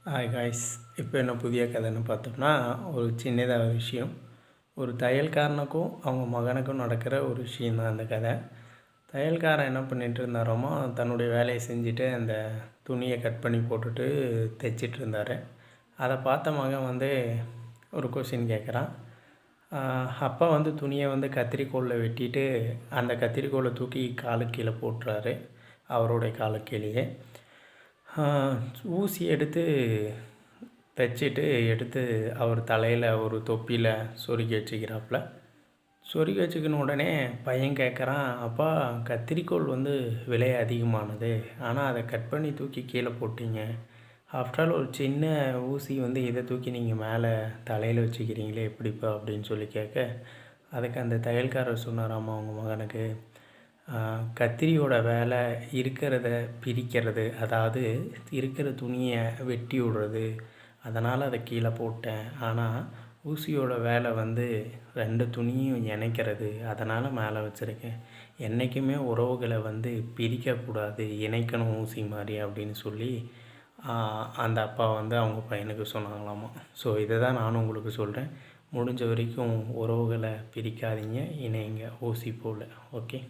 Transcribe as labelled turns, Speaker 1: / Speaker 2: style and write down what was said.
Speaker 1: Hi guys. இப்போ என்ன புதிய கதைன்னு பார்த்தோம்னா, ஒரு சின்னதாக விஷயம். ஒரு தையல்காரனுக்கும் அவங்க மகனுக்கும் நடக்கிற ஒரு விஷயம் தான் அந்த கதை. தையல்காரன் என்ன பண்ணிகிட்டு இருந்தாரோமோ, தன்னுடைய வேலையை செஞ்சுட்டு அந்த துணியை கட் பண்ணி போட்டுட்டு தைச்சிட்டு இருந்தார். அதை பார்த்த மகன் ஒரு கொஷின் கேட்குறான். அப்பா துணியை கத்திரிக்கோலில் வெட்டிட்டு அந்த கத்திரிக்கோலை தூக்கி காலுக்கு கீழே போட்டுறாரு. அவருடைய காலுக்கு கீழேயே ஊசி எடுத்து தைச்சிட்டு எடுத்து அவர் தலையில் ஒரு தொப்பியில் சொருகி வச்சுக்கிறாப்புல. சொருகி வச்சுக்கின உடனே பையன் கேட்குறான், அப்பா கத்திரிக்கோல் விலை அதிகமானது, ஆனால் அதை கட் பண்ணி தூக்கி கீழே போட்டீங்க. ஆஃப்டர் ஆல் ஒரு சின்ன ஊசி இதை தூக்கி நீங்கள் மேலே தலையில் வச்சுக்கிறீங்களே எப்படிப்பா அப்படின்னு சொல்லி கேட்க, அதுக்கு அந்த தையல்காரர் சொன்னாராம்மா அவங்க மகனுக்கு, கத்திரியோட வேலை இருக்கிறத பிரிக்கிறது, அதாவது இருக்கிற துணியை வெட்டி விடுறது, அதனால் அதை கீழே போட்டேன். ஆனால் ஊசியோட வேலை 2 துணியும் இணைக்கிறது, அதனால் மேலே வச்சுருக்கேன். என்றைக்குமே உறவுகளை பிரிக்கக்கூடாது, இணைக்கணும் ஊசி மாதிரி அப்படின்னு சொல்லி அந்த அப்பா அவங்க பையனுக்கு சொன்னாங்களாமா. ஸோ இதை தான் நானும் உங்களுக்கு சொல்கிறேன். முடிஞ்ச வரைக்கும் உறவுகளை பிரிக்காதீங்க, இணைங்க ஊசி போல். ஓகே.